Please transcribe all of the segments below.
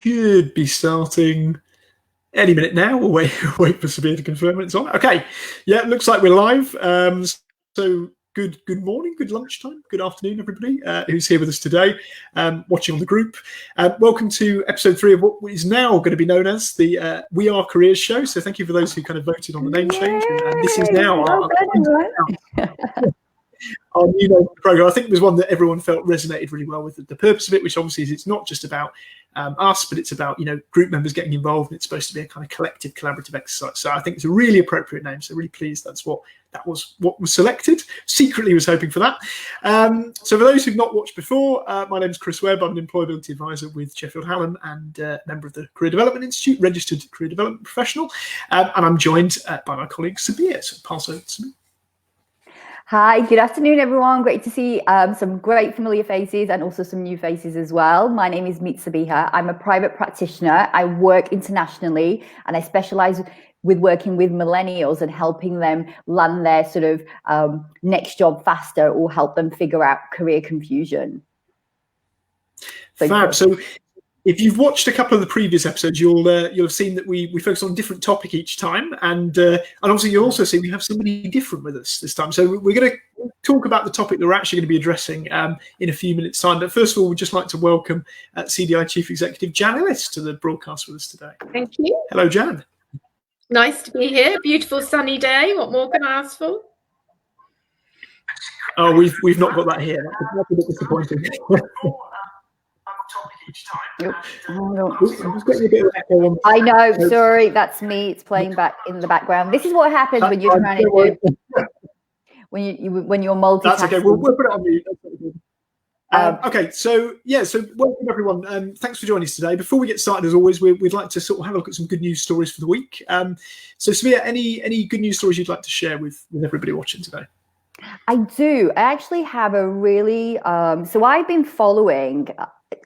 should be starting any minute now. We'll wait for Sabiha to confirm when it's on. Okay, yeah, it looks like we're live. So good morning, good lunchtime, good afternoon, everybody who's here with us today, watching on the group. Welcome to episode 3 of what is now going to be known as the We Are Careers show. So thank you for those who kind of voted on the name change. And this is now our new program. I think it was one that everyone felt resonated really well with the purpose of it, which obviously is it's not just about us, but it's about group members getting involved, and it's supposed to be a kind of collective collaborative exercise. So I think it's a really appropriate name. So really pleased that was what was selected. Secretly was hoping for that. So for those who've not watched before, my name is Chris Webb. I'm an employability advisor with Sheffield Hallam and member of the Career Development Institute, registered career development professional, and I'm joined by my colleague Sabiha. So pass over to me. Hi, good afternoon, everyone. Great to see some great familiar faces and also some new faces as well. My name is Sabiha. I'm a private practitioner. I work internationally and I specialize with working with millennials and helping them land their sort of next job faster or help them figure out career confusion. Fab. So if you've watched a couple of the previous episodes, you'll have seen that we focus on a different topic each time, and obviously you'll also see we have somebody different with us this time. So we're going to talk about the topic that we're actually going to be addressing in a few minutes' time. But first of all, we'd just like to welcome CDI Chief Executive Jan Ellis to the broadcast with us today. Thank you. Hello, Jan. Nice to be here. Beautiful sunny day. What more can I ask for? Oh, we've not got that here. That's a bit disappointing. I know, sorry, that's me. It's playing back in the background. This is what happens when you're trying to do when you're multitasking. That's okay. We'll put it on mute. Okay, so welcome everyone. Thanks for joining us today. Before we get started, as always, we'd like to sort of have a look at some good news stories for the week. So, Sabiha, any good news stories you'd like to share with everybody watching today? I do. I actually have a really so I've been following.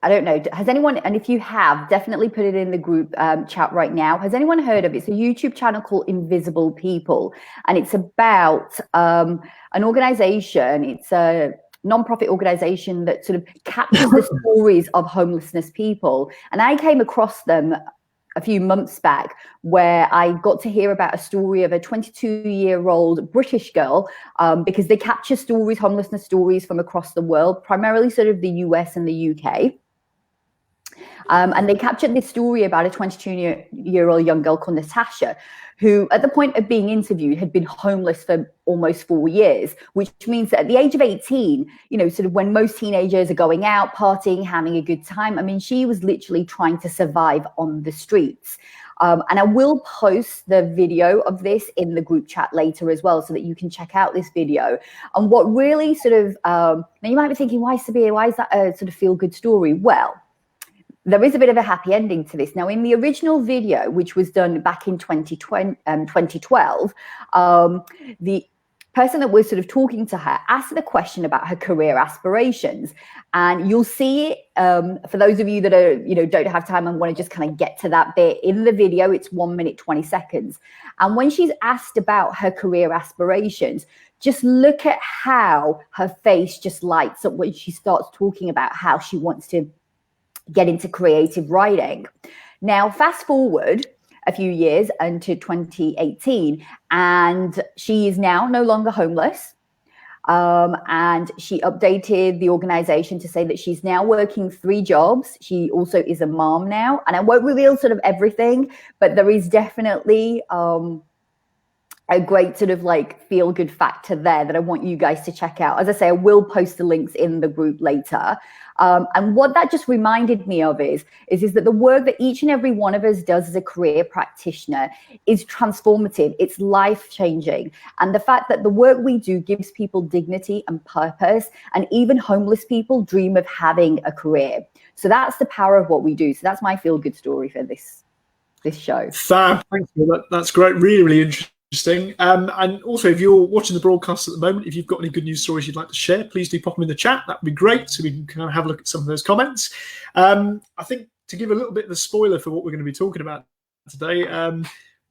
I don't know, has anyone, and if you have, definitely put it in the group chat right now. Has anyone heard of it? It's a YouTube channel called Invisible People, and it's about an organization. It's a non-profit organization that sort of captures the stories of homelessness people. And I came across them a few months back where I got to hear about a story of a 22-year-old British girl because they capture stories, homelessness stories from across the world, primarily sort of the US and the UK. And they captured this story about a 22-year-old young girl called Natasha, who at the point of being interviewed had been homeless for almost 4 years, which means that at the age of 18, sort of when most teenagers are going out, partying, having a good time, I mean, she was literally trying to survive on the streets. And I will post the video of this in the group chat later as well, so that you can check out this video. And what really sort of, now you might be thinking, why Sabiha, why is that a sort of feel-good story? Well, there is a bit of a happy ending to this. Now, in the original video, which was done back in 2012, the person that was sort of talking to her asked the question about her career aspirations. And you'll see it, for those of you that are, don't have time and want to just kind of get to that bit in the video, it's 1 minute, 20 seconds. And when she's asked about her career aspirations, just look at how her face just lights up when she starts talking about how she wants to get into creative writing. Now, fast forward a few years into 2018, and she is now no longer homeless. And she updated the organization to say that she's now working 3 jobs. She also is a mom now, and I won't reveal sort of everything, but there is definitely a great sort of like feel-good factor there that I want you guys to check out. As I say, I will post the links in the group later. And what that just reminded me of is that the work that each and every one of us does as a career practitioner is transformative. It's life-changing. And the fact that the work we do gives people dignity and purpose, and even homeless people dream of having a career. So that's the power of what we do. So that's my feel-good story for this show. Fab, thank you. That's great. Really, really interesting. And also, if you're watching the broadcast at the moment, if you've got any good news stories you'd like to share, please do pop them in the chat. That would be great, so we can kind of have a look at some of those comments. I think to give a little bit of a spoiler for what we're going to be talking about today,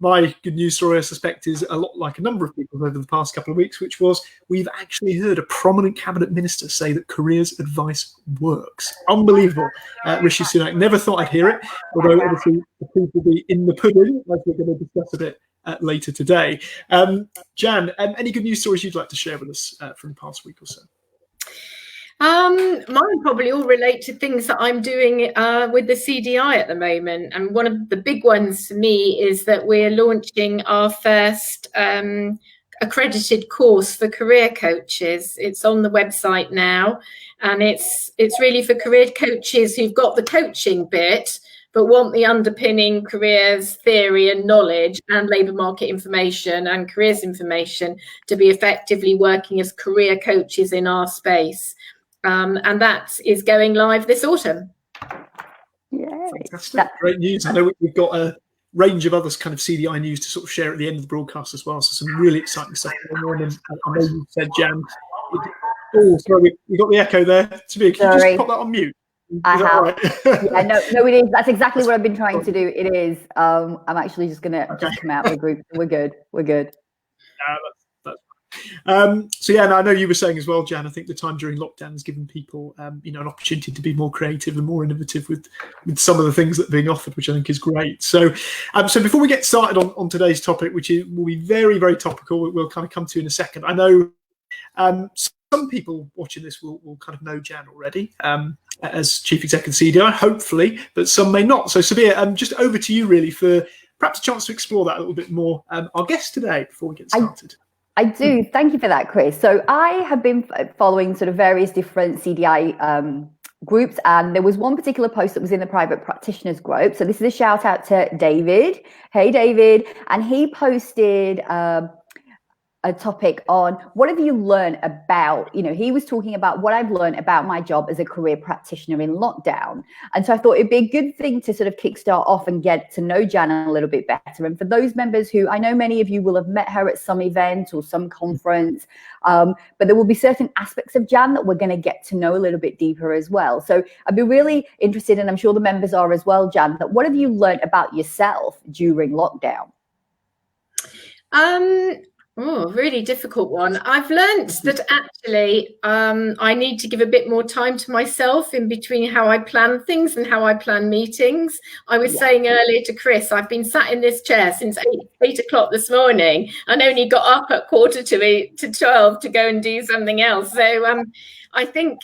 my good news story, I suspect, is a lot like a number of people over the past couple of weeks, which was we've actually heard a prominent cabinet minister say that careers advice works. Unbelievable. Rishi Sunak, never thought I'd hear it, although obviously the proof will be in the pudding, as we're going to discuss a bit later today. Jan, any good news stories you'd like to share with us from the past week or so? Mine probably all relate to things that I'm doing with the CDI at the moment. And one of the big ones for me is that we're launching our first accredited course for career coaches. It's on the website now, and it's really for career coaches who've got the coaching bit, but want the underpinning careers theory and knowledge and labour market information and careers information to be effectively working as career coaches in our space. And that is going live this autumn. Yeah, fantastic. Great news. I know we've got a range of other kind of CDI news to sort of share at the end of the broadcast as well. So some really exciting stuff going on. And I know you said, Jan, oh, sorry, we got the echo there. Sabiha, can you just pop that on mute? I have. Right? Yeah, no, it is. That's exactly what I've been trying to do. It is. I'm actually just going to just come out of the group. We're good. So yeah, and I know you were saying as well, Jan, I think the time during lockdown has given people an opportunity to be more creative and more innovative with some of the things that are being offered, which I think is great. So before we get started on today's topic, which will be very, very topical, we'll kind of come to in a second. I know some people watching this will kind of know Jan already as Chief Executive CDI, hopefully, but some may not. So Sabiha, just over to you really for perhaps a chance to explore that a little bit more. Our guest today before we get started. I do. Thank you for that, Chris. So I have been following sort of various different CDI groups, and there was one particular post that was in the private practitioners group. So this is a shout out to David. Hey, David. And he posted a topic on what have you learned about, he was talking about what I've learned about my job as a career practitioner in lockdown. And so I thought it'd be a good thing to sort of kickstart off and get to know Jan a little bit better. And for those members who, I know many of you will have met her at some event or some conference, but there will be certain aspects of Jan that we're going to get to know a little bit deeper as well. So I'd be really interested, and I'm sure the members are as well, Jan, that what have you learned about yourself during lockdown? Oh, really difficult one. I've learned that actually I need to give a bit more time to myself in between how I plan things and how I plan meetings. I was saying earlier to Chris, I've been sat in this chair since 8 o'clock this morning and only got up at 11:45 to go and do something else. So I think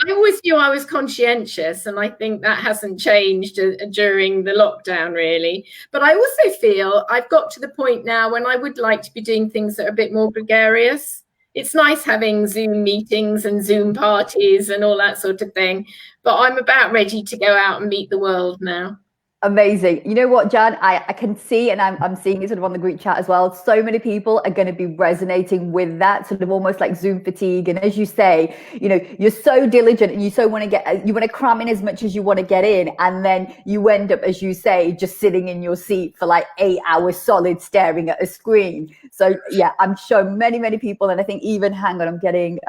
I always knew I was conscientious, and I think that hasn't changed during the lockdown, really. But I also feel I've got to the point now when I would like to be doing things that are a bit more gregarious. It's nice having Zoom meetings and Zoom parties and all that sort of thing, but I'm about ready to go out and meet the world now. Amazing. You know what, Jan, I can see, and I'm seeing it sort of on the group chat as well, so many people are going to be resonating with that sort of almost like Zoom fatigue. And as you say, you're so diligent and you want to cram in as much as you want to get in. And then you end up, as you say, just sitting in your seat for like 8 hours solid staring at a screen. So yeah, I'm sure many, many people, and I think even, hang on, I'm getting,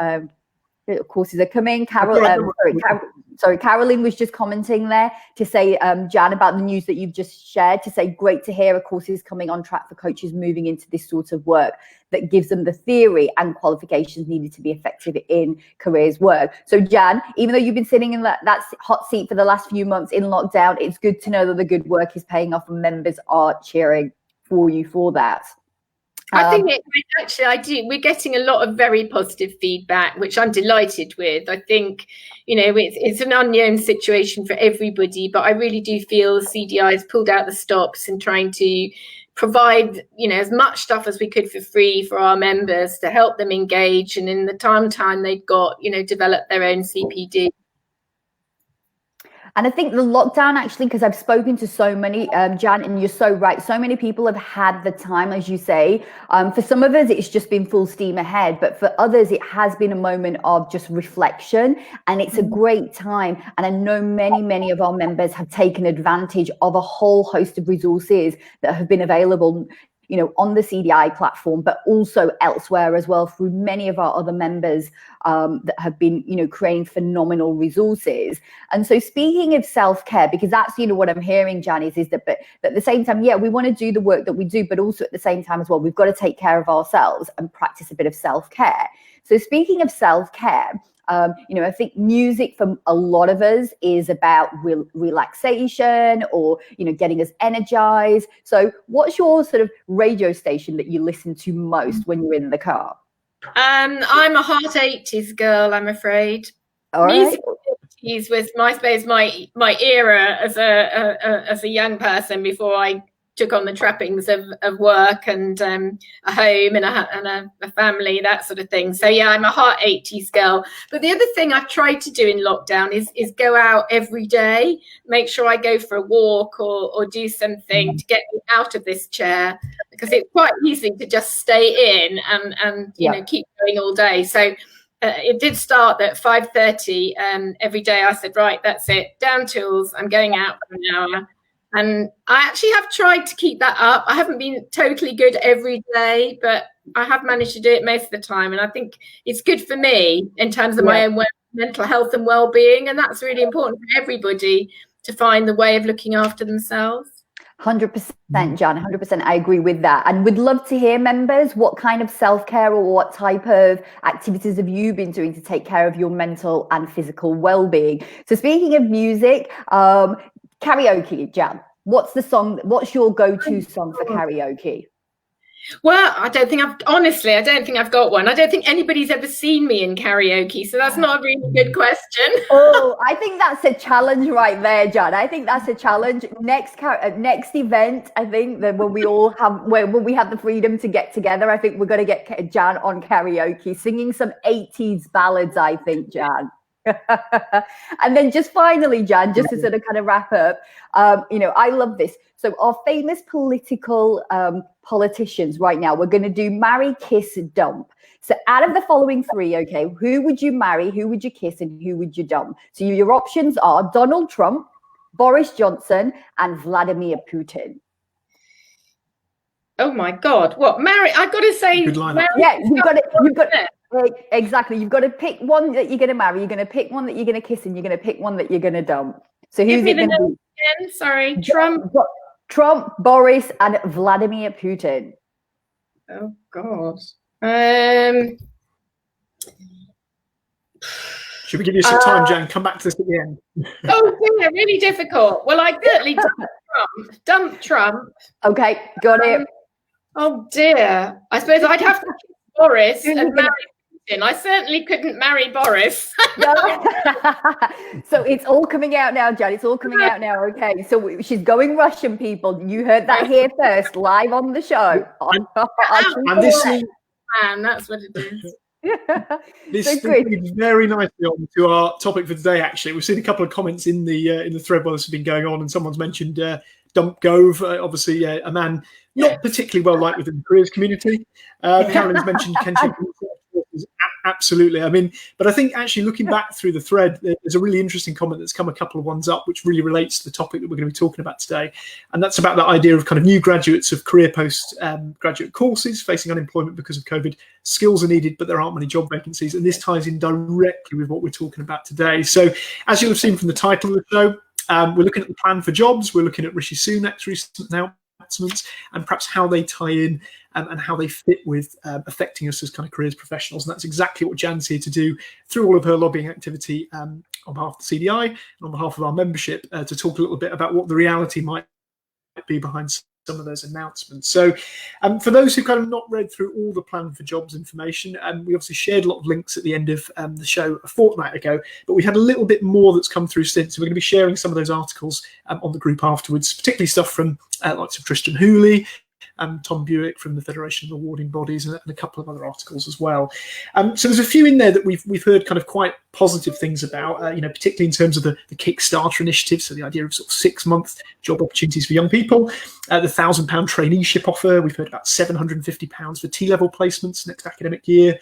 courses are coming. Caroline was just commenting there to say, Jan, about the news that you've just shared, to say, great to hear a course is coming on track for coaches moving into this sort of work that gives them the theory and qualifications needed to be effective in careers work. So Jan, even though you've been sitting in that hot seat for the last few months in lockdown, it's good to know that the good work is paying off and members are cheering for you for that. I think I do. We're getting a lot of very positive feedback, which I'm delighted with. I think, it's an unknown situation for everybody, but I really do feel CDI has pulled out the stops and trying to provide, as much stuff as we could for free for our members to help them engage. And in the time they've got, develop their own CPD. And I think the lockdown, actually, because I've spoken to so many, Jan, and you're so right, so many people have had the time, as you say. For some of us, it's just been full steam ahead. But for others, it has been a moment of just reflection. And it's a great time. And I know many, many of our members have taken advantage of a whole host of resources that have been available. you know, on the CDI platform, but also elsewhere as well through many of our other members that have been, you know, creating phenomenal resources. And so speaking of self-care, because that's, you know, what I'm hearing, Janice, is that, but at the same time, yeah, we want to do the work that we do, but also at the same time as well, we've got to take care of ourselves and practice a bit of self-care. So speaking of self-care, you know, I think music for a lot of us is about relaxation or, you know, getting us energized. So what's your sort of radio station that you listen to most when you're in the car? I'm a hot 80s girl, I'm afraid. All right. Music 80s was, I suppose, my era as a young person before I took on the trappings of work and a home and a family, that sort of thing. So yeah, I'm a hot 80s girl. But the other thing I've tried to do in lockdown is go out every day, make sure I go for a walk or do something to get me out of this chair, because it's quite easy to just stay in and you know, keep going all day. So it did start at 5:30 every day. I said, right, that's it, down tools, I'm going out for an hour. And I actually have tried to keep that up. I haven't been totally good every day, but I have managed to do it most of the time. And I think it's good for me in terms of my own mental health and well-being. And that's really important for everybody to find the way of looking after themselves. 100%, Jan, 100%. I agree with that. And we'd love to hear, members, what kind of self-care or what type of activities have you been doing to take care of your mental and physical well-being? So speaking of music, karaoke, Jan, what's your go-to song for karaoke? Well, I don't think I've got one. I don't think anybody's ever seen me in karaoke, so that's not a really good question. Oh, I think that's a challenge right there, Jan. I think that's a challenge. Next event, I think that when we have the freedom to get together, I think we're going to get Jan on karaoke, singing some 80s ballads, I think, Jan. And then just finally, Jan, just to sort of kind of wrap up, you know, I love this. So our famous political politicians right now, we're going to do marry, kiss, dump. So out of the following three, okay, who would you marry, who would you kiss, and who would you dump? So your options are Donald Trump, Boris Johnson, and Vladimir Putin. Oh my God! What marry? I've got to say, yeah, you've got exactly. You've got to pick one that you're going to marry. You're going to pick one that you're going to kiss, and you're going to pick one that you're going to dump. So who's it going to be? Again? Sorry, Trump, Boris, and Vladimir Putin. Oh God. Should we give you some time, Jan? Come back to this at the end. Oh, yeah, really difficult. Well, I certainly dump Trump. Okay, got it. Oh dear. I suppose I'd have to kiss Boris and marry Putin. I certainly couldn't marry Boris. So it's all coming out now, Jan. It's all coming out now. Okay, so she's going Russian, people. You heard that here first, live on the show. And this is, man, that's what it is. This leads very nicely on to our topic for today. Actually, we've seen a couple of comments in the thread while this has been going on, and someone's mentioned Dump Gove, obviously a man not particularly well liked within the careers community. Carolyn's mentioned Kenji. Absolutely. I mean, but I think actually looking back through the thread, there's a really interesting comment that's come a couple of ones up, which really relates to the topic that we're going to be talking about today. And that's about that idea of kind of new graduates of career post-graduate courses facing unemployment because of COVID. Skills are needed, but there aren't many job vacancies. And this ties in directly with what we're talking about today. So as you'll have seen from the title of the show, we're looking at the plan for jobs. We're looking at Rishi Sunak's recent announcements and perhaps how they tie in and how they fit with affecting us as kind of careers professionals. And that's exactly what Jan's here to do through all of her lobbying activity on behalf of the CDI and on behalf of our membership to talk a little bit about what the reality might be behind some of those announcements. So for those who kind of not read through all the plan for jobs information, we obviously shared a lot of links at the end of the show a fortnight ago, but we had a little bit more that's come through since. So we're going to be sharing some of those articles on the group afterwards, particularly stuff from lots of Tristan Hooley, Tom Buick from the Federation of Awarding Bodies, and a couple of other articles as well. So there's a few in there that we've heard kind of quite positive things about, particularly in terms of the Kickstarter initiative. So the idea of sort of 6-month job opportunities for young people, the £1,000 traineeship offer. We've heard about £750 for T-level placements next academic year.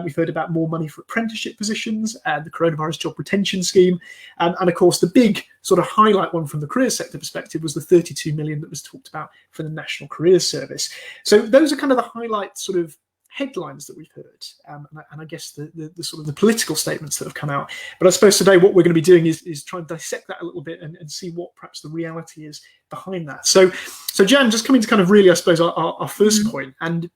We've heard about more money for apprenticeship positions, the coronavirus job retention scheme, and of course the big sort of highlight one from the career sector perspective was the 32 million that was talked about for the National Careers Service. So those are kind of the highlight sort of headlines that we've heard, and I guess the sort of the political statements that have come out. But I suppose today what we're going to be doing is try and dissect that a little bit and see what perhaps the reality is behind that. So Jan, just coming to kind of really, I suppose, our first point, and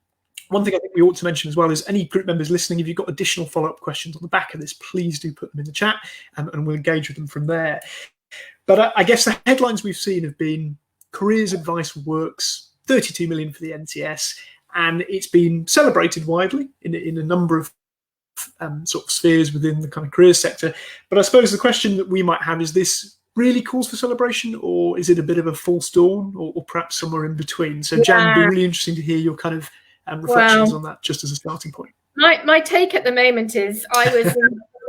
one thing I think we ought to mention as well is any group members listening, if you've got additional follow-up questions on the back of this, please do put them in the chat, and we'll engage with them from there. But I guess the headlines we've seen have been careers advice works, 32 million for the NCS, and it's been celebrated widely in a number of sort of spheres within the kind of career sector. But I suppose the question that we might have is, this really calls for celebration, or is it a bit of a false dawn, or perhaps somewhere in between? So Jan, it'd be really interesting to hear your kind of reflections on that, just as a starting point. My take at the moment is I was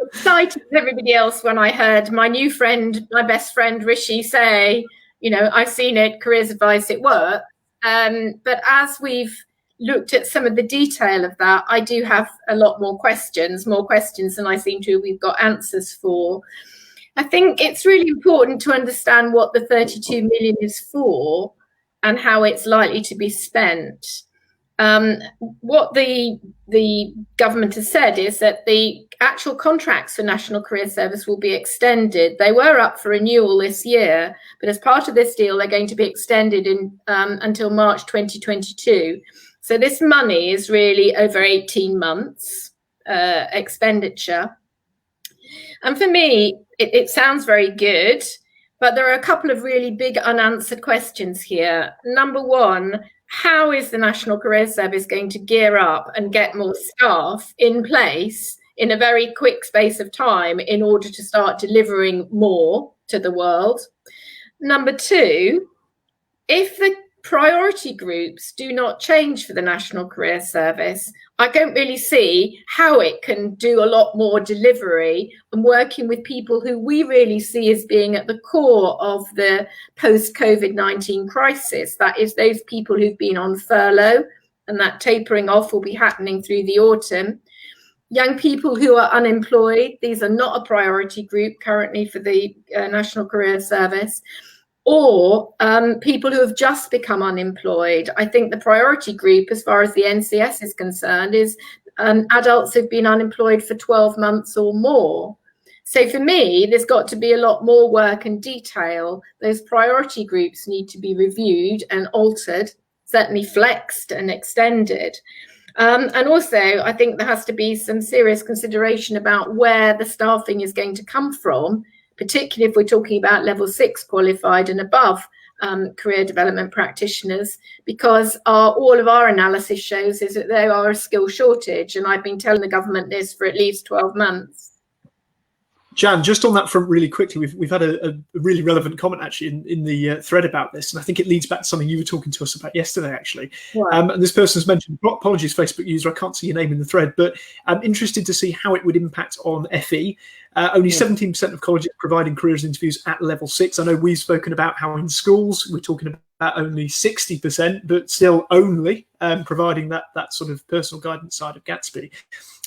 excited as everybody else when I heard my new friend, my best friend Rishi, say, I've seen it, careers advice, it works. But as we've looked at some of the detail of that, I do have a lot more questions than I seem to we've got answers for. I think it's really important to understand what the 32 million is for and how it's likely to be spent. What the government has said is that the actual contracts for National Career Service will be extended. They were up for renewal this year, but as part of this deal, they're going to be extended until March 2022. So this money is really over 18 months expenditure. And for me, it sounds very good, but there are a couple of really big unanswered questions here. Number one, how is the National Career Service going to gear up and get more staff in place in a very quick space of time in order to start delivering more to the world? Number two, if the priority groups do not change for the National Career Service, I don't really see how it can do a lot more delivery and working with people who we really see as being at the core of the post-COVID-19 crisis. That is those people who've been on furlough, and that tapering off will be happening through the autumn. Young people who are unemployed, these are not a priority group currently for the National Career Service. Or people who have just become unemployed. I think the priority group, as far as the NCS is concerned, is adults who've been unemployed for 12 months or more. So for me, there's got to be a lot more work and detail. Those priority groups need to be reviewed and altered, certainly flexed and extended. And also, I think there has to be some serious consideration about where the staffing is going to come from, particularly if we're talking about level 6 qualified and above career development practitioners, because all of our analysis shows is that there are a skill shortage. And I've been telling the government this for at least 12 months. Jan, just on that front really quickly, we've had a really relevant comment actually in the thread about this, and I think it leads back to something you were talking to us about yesterday actually. Wow. And this person's mentioned, apologies Facebook user, I can't see your name in the thread, but I'm interested to see how it would impact on FE. Only 17% of colleges providing careers interviews at level 6. I know we've spoken about how in schools we're talking about only 60%, but still only providing that sort of personal guidance side of Gatsby.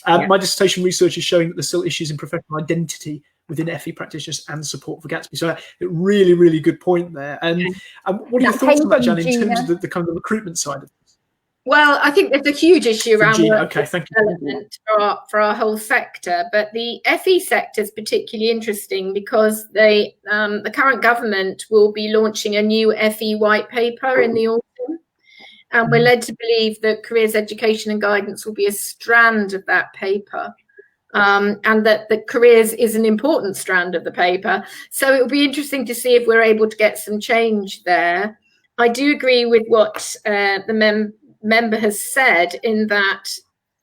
My dissertation research is showing that there's still issues in professional identity within FE practitioners and support for Gatsby. So a really, really good point there. And what are your thoughts on that, Jan, in terms of the kind of recruitment side of this? Well, I think there's a huge issue around workforce development for our whole sector, but the FE sector is particularly interesting because the current government will be launching a new FE white paper in the autumn. And we're led to believe that careers education and guidance will be a strand of that paper, and that the careers is an important strand of the paper. So it will be interesting to see if we're able to get some change there. I do agree with what the member has said in that,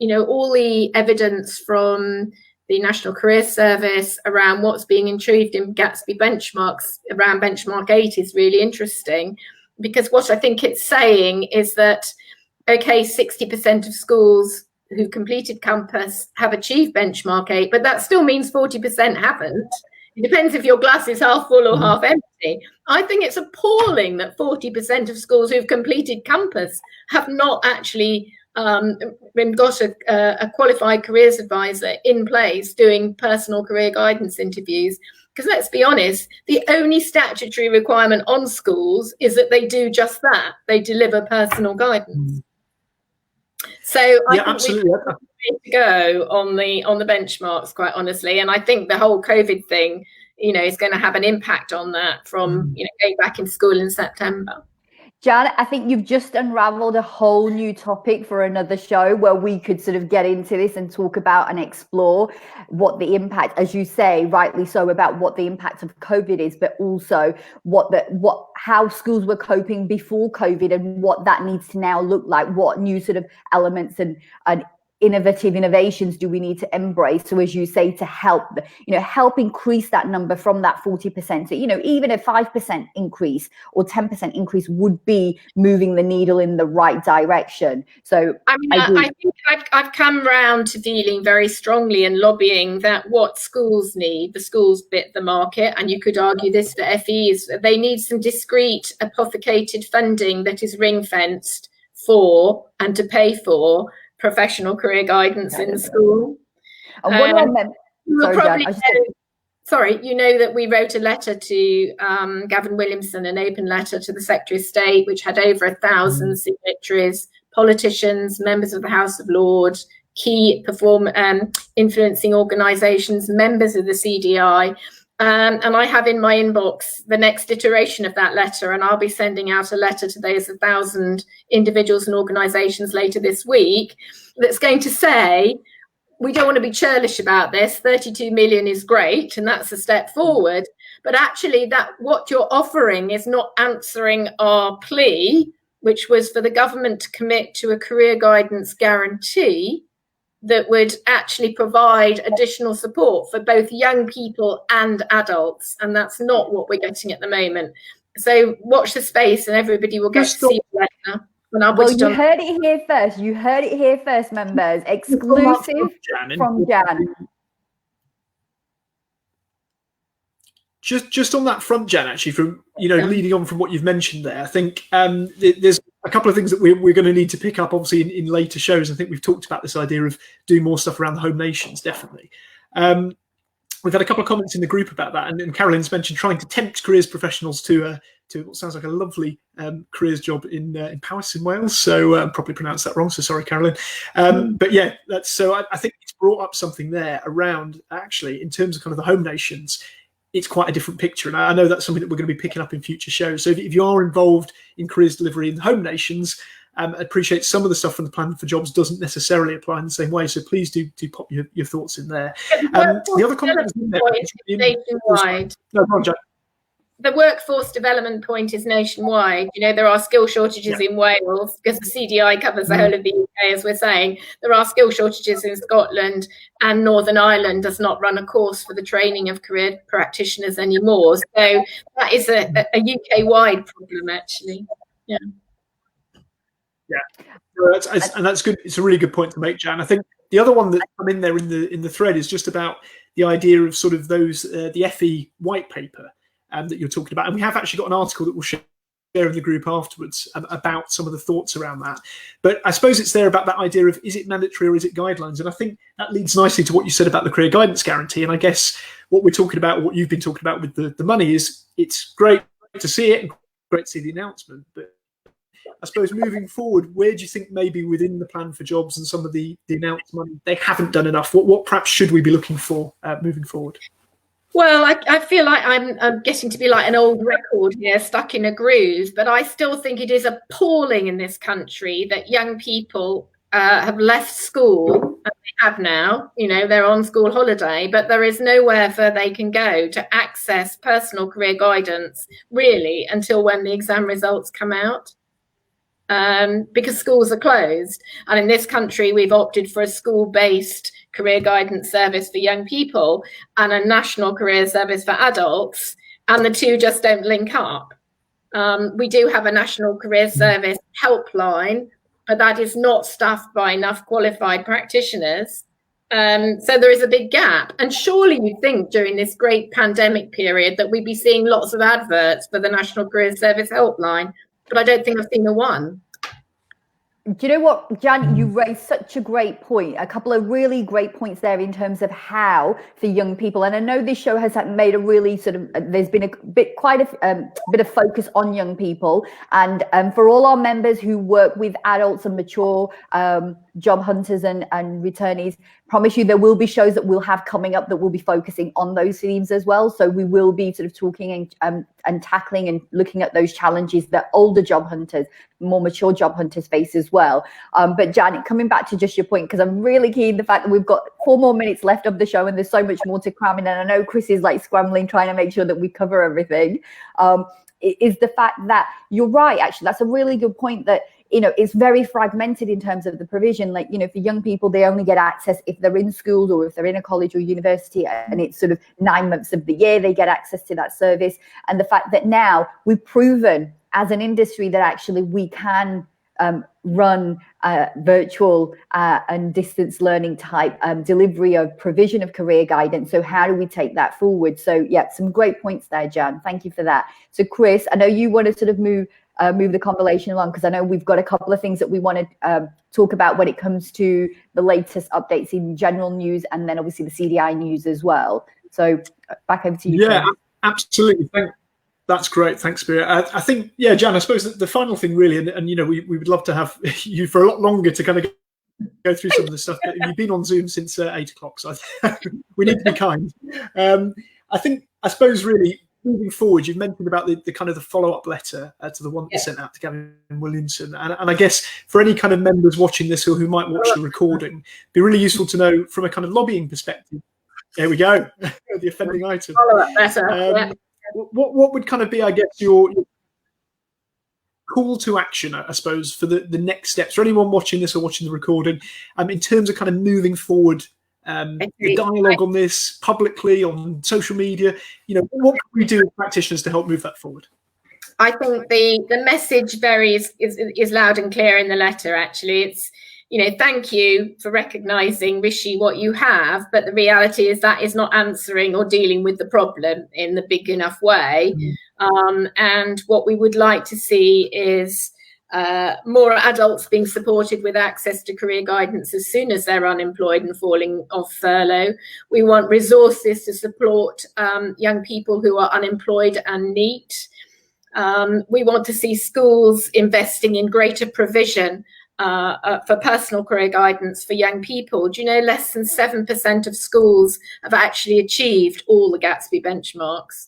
all the evidence from the National Career Service around what's being achieved in Gatsby benchmarks around benchmark 8 is really interesting. Because what I think it's saying is that, okay, 60% of schools who've completed campus have achieved benchmark 8, but that still means 40% haven't. It depends if your glass is half full or half empty. I think it's appalling that 40% of schools who've completed campus have not actually we've got a qualified careers advisor in place doing personal career guidance interviews. Because let's be honest, the only statutory requirement on schools is that they do just that. They deliver personal guidance. So I think absolutely. we've got to go on the benchmarks, quite honestly. And I think the whole COVID thing, is going to have an impact on that from, going back in school in September. Jan, I think you've just unraveled a whole new topic for another show where we could sort of get into this and talk about and explore what the impact, as you say, rightly so, about what the impact of COVID is, but also how schools were coping before COVID and what that needs to now look like, what new sort of elements and innovations do we need to embrace, so as you say, to help increase that number from that 40%. So even a 5% increase or 10% increase would be moving the needle in the right direction. So I think I've come round to feeling very strongly and lobbying that what schools need, the schools bit the market, and you could argue this for FEs, they need some discrete apothecated funding that is ring fenced for and to pay for professional career guidance in school. Sorry, that we wrote a letter to Gavin Williamson, an open letter to the Secretary of State, which had over 1,000 signatories, politicians, members of the House of Lords, key influencing organisations, members of the CDI. And I have in my inbox the next iteration of that letter, and I'll be sending out a letter to those 1,000 individuals and organisations later this week that's going to say, we don't want to be churlish about this. 32 million is great, and that's a step forward. But actually, that what you're offering is not answering our plea, which was for the government to commit to a career guidance guarantee that would actually provide additional support for both young people and adults. And that's not what we're getting at the moment. So watch the space and everybody will get to see the letter. Well, you heard it here first. You heard it here first, members. Exclusive from Jan. Just on that front, Jan, actually, from leading on from what you've mentioned there, I think there's a couple of things that we're going to need to pick up, obviously, in later shows. I think we've talked about this idea of doing more stuff around the home nations, definitely. We've had a couple of comments in the group about that, and Carolyn's mentioned trying to tempt careers professionals to what sounds like a lovely careers job in Powys in Wales. So I probably pronounced that wrong, so sorry, Carolyn. But yeah, I think it's brought up something there around, actually, in terms of kind of the home nations. It's quite a different picture. And I know that's something that we're going to be picking up in future shows. So if you are involved in careers delivery in home nations, I appreciate some of the stuff from the Plan for Jobs doesn't necessarily apply in the same way. So please do pop your thoughts in there. The other comment is nationwide. No, go on, Jack. The workforce development point is nationwide. There are skill shortages in Wales because the CDI covers the whole of the UK, as we're saying. There are skill shortages in Scotland, and Northern Ireland does not run a course for the training of career practitioners anymore. So that is a UK-wide problem, actually. Yeah. And that's good. It's a really good point to make, Jan. I think the other one that's come in there in the thread is just about the idea of sort of those the FE white paper that you're talking about, and we have actually got an article that we'll share in the group afterwards about some of the thoughts around that. But I suppose it's there about that idea of, is it mandatory or is it guidelines? And I think that leads nicely to what you said about the career guidance guarantee. And I guess what we're talking about, what you've been talking about with the money, is it's great to see it and great to see the announcement, but I suppose moving forward, where do you think maybe within the Plan for Jobs and some of the announced money, they haven't done enough? What perhaps should we be looking for moving forward? Well, I feel like I'm getting to be like an old record here, stuck in a groove, but I still think it is appalling in this country that young people have left school, and they have now, they're on school holiday, but there is nowhere further they can go to access personal career guidance, really, until when the exam results come out. Because schools are closed. And in this country, we've opted for a school-based career guidance service for young people and a national career service for adults, and the two just don't link up. We do have a national career service helpline, but that is not staffed by enough qualified practitioners. So there is a big gap. And surely you'd think during this great pandemic period that we'd be seeing lots of adverts for the National Career Service helpline, but I don't think I've seen the one. Do you know what, Jan, you raised such a great point, a couple of really great points there in terms of how for young people. And I know this show has made a really sort of, there's been quite a bit of focus on young people. And for all our members who work with adults and mature job hunters and returnees, promise you there will be shows that we'll have coming up that will be focusing on those themes as well. So we will be sort of talking and tackling and looking at those challenges that older job hunters, more mature job hunters face as well. But Janet, coming back to just your point, because I'm really keen the fact that we've got 4 more minutes left of the show and there's so much more to cram in, and I know Chris is like scrambling trying to make sure that we cover everything, is the fact that you're right, actually, that's a really good point, that it's very fragmented in terms of the provision. Like, for young people, they only get access if they're in schools or if they're in a college or university, and it's sort of 9 months of the year they get access to that service. And the fact that now we've proven as an industry that actually we can run virtual and distance learning type delivery of provision of career guidance. So how do we take that forward? So yeah, some great points there, Jan. Thank you for that. So Chris, I know you want to sort of move the conversation along, because I know we've got a couple of things that we want to talk about when it comes to the latest updates in general news, and then obviously the CDI news as well. So back over to you. Yeah, Chris. Absolutely. That's great. Thanks, Sabiha. I think, yeah, Jan, I suppose the final thing really, and we would love to have you for a lot longer to kind of go through some of the stuff. But you've been on Zoom since 8 o'clock, so we need to be kind. I suppose really moving forward, you've mentioned about the kind of the follow-up letter to the one that sent out to Gavin Williamson, and I guess for any kind of members watching this or who might watch the recording, it'd be really useful to know from a kind of lobbying perspective. There we go, the offending item. Follow-up letter. What would kind of be, I guess, your call to action, I suppose, for the next steps for anyone watching this or watching the recording, in terms of kind of moving forward, the dialogue on this publicly on social media? What can we do as practitioners to help move that forward? I think the message is loud and clear in the letter. Actually, it's thank you for recognising, Rishi, what you have, but the reality is that is not answering or dealing with the problem in the big enough way. And what we would like to see is more adults being supported with access to career guidance as soon as they're unemployed and falling off furlough. We want resources to support young people who are unemployed and NEET. We want to see schools investing in greater provision for personal career guidance for young people. Do you know less than 7% of schools have actually achieved all the Gatsby benchmarks?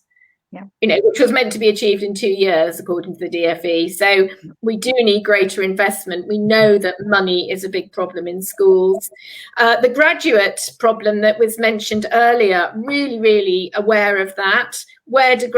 Yeah. Which was meant to be achieved in 2 years, according to the DfE. So we do need greater investment. We know that money is a big problem in schools. The graduate problem that was mentioned earlier, really, really aware of that. Where do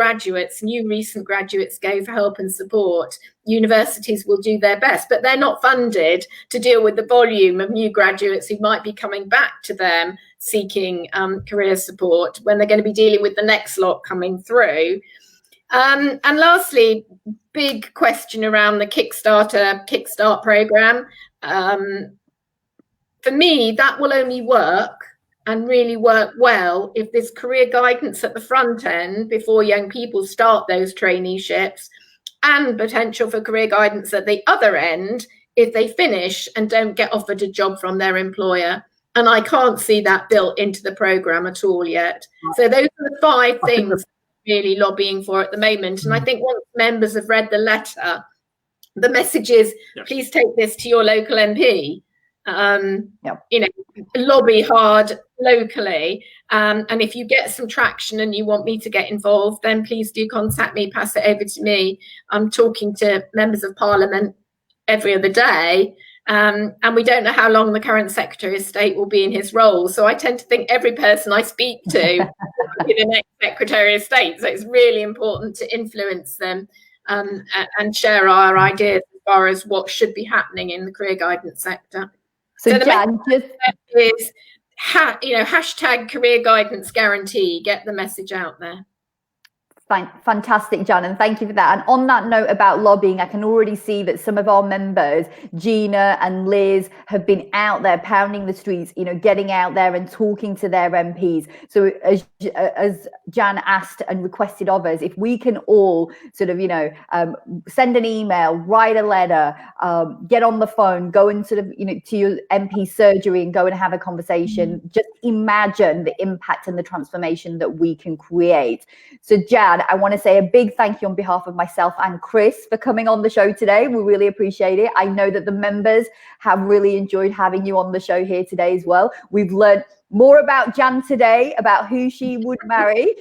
new recent graduates go for help and support? Universities will do their best, but they're not funded to deal with the volume of new graduates who might be coming back to them seeking career support when they're going to be dealing with the next lot coming through. And lastly, big question around the Kickstart program. For me, that will only work and really work well if there's career guidance at the front end before young people start those traineeships, and potential for career guidance at the other end if they finish and don't get offered a job from their employer. And I can't see that built into the programme at all yet. So those are the 5 things really lobbying for at the moment. And I think once members have read the letter, the message is, please take this to your local MP. Lobby hard locally, and if you get some traction and you want me to get involved, then please do contact me, pass it over to me. I'm talking to members of Parliament every other day, and we don't know how long the current Secretary of State will be in his role, so I tend to think every person I speak to will be the next Secretary of State. So it's really important to influence them and share our ideas as far as what should be happening in the career guidance sector. So the Jan, is hashtag career guidance guarantee. Get the message out there. Fantastic, Jan, and thank you for that. And on that note about lobbying, I can already see that some of our members, Gina and Liz, have been out there pounding the streets, getting out there and talking to their MPs. So as Jan asked and requested of us, if we can all sort of, send an email, write a letter, get on the phone, go and sort of, to your MP surgery and go and have a conversation, just imagine the impact and the transformation that we can create. So Jan, I want to say a big thank you on behalf of myself and Chris for coming on the show today. We really appreciate it. I know that the members have really enjoyed having you on the show here today as well. We've learned more about Jan today, about who she would marry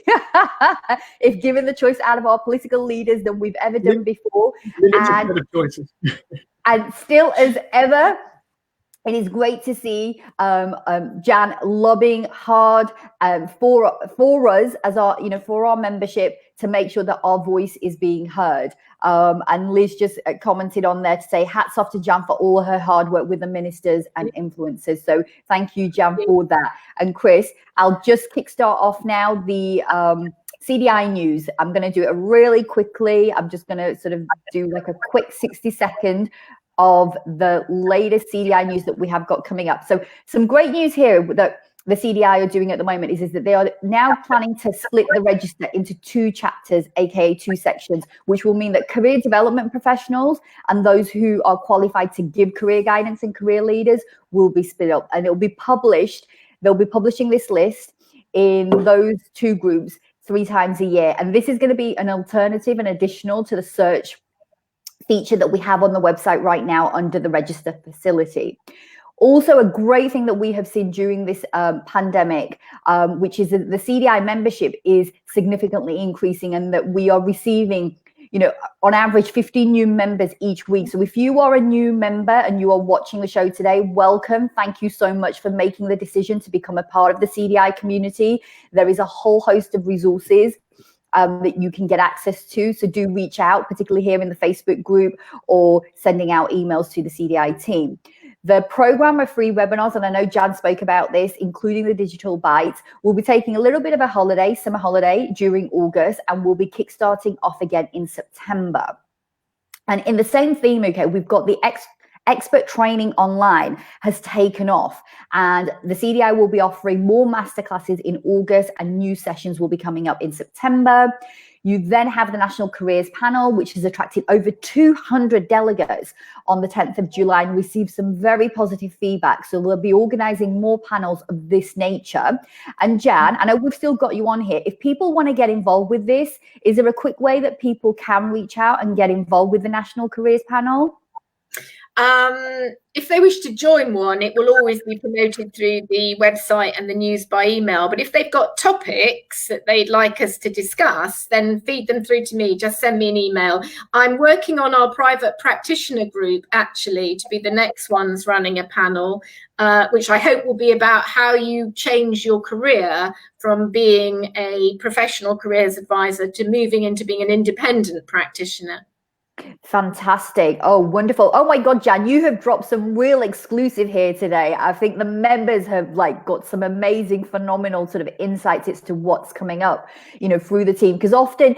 if given the choice out of our political leaders than we've ever done before. And still as ever, it is great to see Jan lobbying hard for us as our, for our membership to make sure that our voice is being heard. And Liz just commented on there to say hats off to Jan for all her hard work with the ministers and influencers. So thank you, Jan, for that. And Chris, I'll just kickstart off now the CDI news. I'm going to do it really quickly. I'm just going to sort of do like a quick 60-second of the latest CDI news that we have got coming up. So some great news here that the CDI are doing at the moment is that they are now planning to split the register into 2 chapters, aka 2 sections, which will mean that career development professionals and those who are qualified to give career guidance and career leaders will be split up, and it will be published. They'll be publishing this list in those 2 groups 3 times a year, and this is going to be an alternative and additional to the search feature that we have on the website right now under the register facility. Also, a great thing that we have seen during this pandemic, which is that the CDI membership is significantly increasing, and that we are receiving, on average 15 new members each week. So if you are a new member and you are watching the show today, welcome. Thank you so much for making the decision to become a part of the CDI community. There is a whole host of resources that you can get access to. So do reach out, particularly here in the Facebook group, or sending out emails to the CDI team. The program of free webinars, and I know Jan spoke about this, including the digital bites, will be taking a little bit of a holiday, summer holiday during August, and will be kickstarting off again in September. And in the same theme, we've got the expert training online has taken off, and the CDI will be offering more masterclasses in August, and new sessions will be coming up in September. You then have the National Careers Panel, which has attracted over 200 delegates on the 10th of July and received some very positive feedback. So we'll be organising more panels of this nature. And Jan, I know we've still got you on here. If people want to get involved with this, is there a quick way that people can reach out and get involved with the National Careers Panel? If they wish to join one, it will always be promoted through the website and the news by email. But if they've got topics that they'd like us to discuss, then feed them through to me. Just send me an email. I'm working on our private practitioner group, actually, to be the next ones running a panel, which I hope will be about how you change your career from being a professional careers advisor to moving into being an independent practitioner. Fantastic. Oh, wonderful. Oh my God, Jan, you have dropped some real exclusive here today. I think the members have got some amazing, phenomenal sort of insights as to what's coming up, through the team. Because often,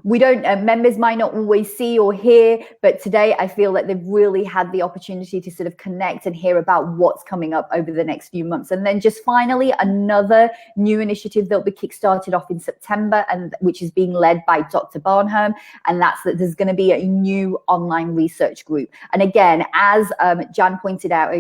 we don't, members might not always see or hear, but today I feel that they've really had the opportunity to sort of connect and hear about what's coming up over the next few months. And then just finally, another new initiative that will be kickstarted off in September, and which is being led by Dr. Barnham. And that's that there's going to be a new online research group. And again, as Jan pointed out,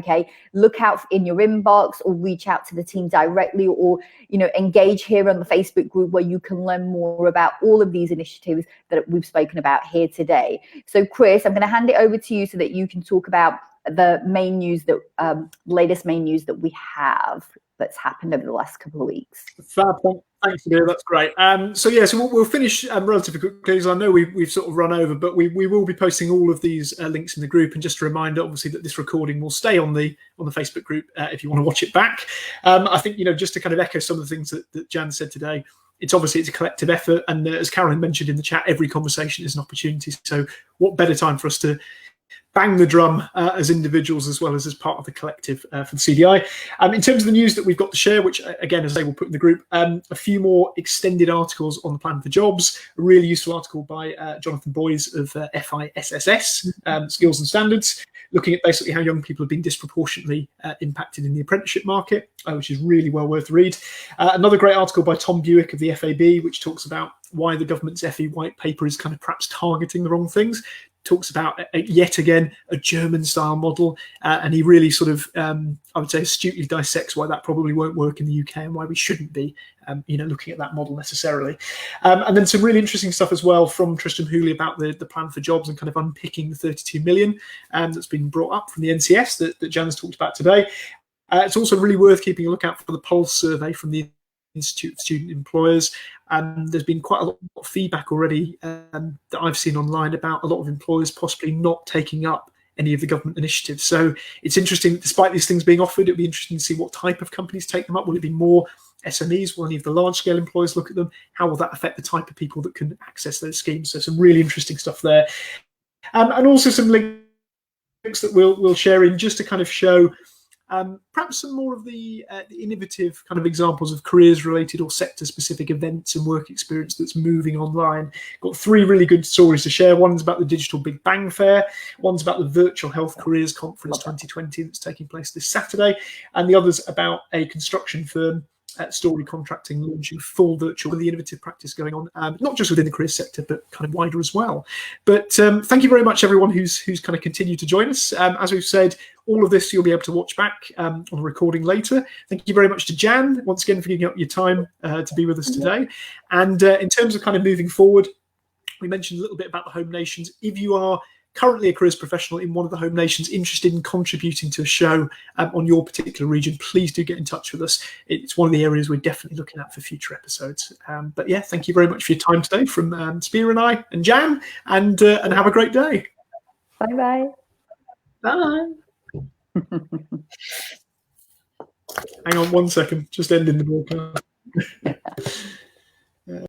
look out in your inbox or reach out to the team directly, or engage here on the Facebook group where you can learn more about all of these initiatives that we've spoken about here today. So Chris, I'm going to hand it over to you so that you can talk about the main news that latest main news that we have that's happened over the last couple of weeks. Fab, thanks, Sabiha. That's great. So we'll finish relatively quickly, because I know we've sort of run over, but we will be posting all of these links in the group. And just a reminder, obviously, that this recording will stay on the Facebook group if you want to watch it back. I think just to kind of echo some of the things that Jan said today. It's a collective effort, and as Carolyn mentioned in the chat, every conversation is an opportunity. So what better time for us to bang the drum as individuals as well as part of the collective for the CDI. In terms of the news that we've got to share, which again, as I say, we'll put in the group, a few more extended articles on the plan for jobs. A really useful article by Jonathan Boys of FISSS, Skills and Standards, looking at basically how young people have been disproportionately impacted in the apprenticeship market, which is really well worth the read. Another great article by Tom Buick of the FAB, which talks about why the government's FE white paper is kind of perhaps targeting the wrong things. Talks about yet again a German-style model, and he really sort of, I would say, astutely dissects why that probably won't work in the UK and why we shouldn't be, looking at that model necessarily. And then some really interesting stuff as well from Tristram Hooley about the plan for jobs and kind of unpicking the 32 million that's been brought up from the NCS that Jan has talked about today. It's also really worth keeping a lookout for the Pulse survey from the Institute of Student Employers. There's been quite a lot of feedback already that I've seen online about a lot of employers possibly not taking up any of the government initiatives. So it's interesting, despite these things being offered, it'll be interesting to see what type of companies take them up. Will it be more SMEs? Will any of the large-scale employers look at them? How will that affect the type of people that can access those schemes? So some really interesting stuff there. And also some links that we'll share in just to kind of show perhaps some more of the innovative kind of examples of careers-related or sector-specific events and work experience that's moving online. Got 3 really good stories to share. One's about the Digital Big Bang Fair. One's about the Virtual Health Careers Conference 2020 that's taking place this Saturday. And the other's about a construction firm, Story Contracting, launching full virtual with the innovative practice going on, not just within the career sector, but kind of wider as well. But thank you very much, everyone who's kind of continued to join us. As we've said, all of this you'll be able to watch back on the recording later. Thank you very much to Jan, once again, for giving up your time to be with us today. And in terms of kind of moving forward, we mentioned a little bit about the home nations. If you are currently a careers professional in one of the home nations interested in contributing to a show on your particular region, please do get in touch with us. It's one of the areas we're definitely looking at for future episodes. But yeah, thank you very much for your time today from Sabiha and I and Jan, and have a great day. Bye-bye. Bye. Hang on 1 second, just ending the broadcast.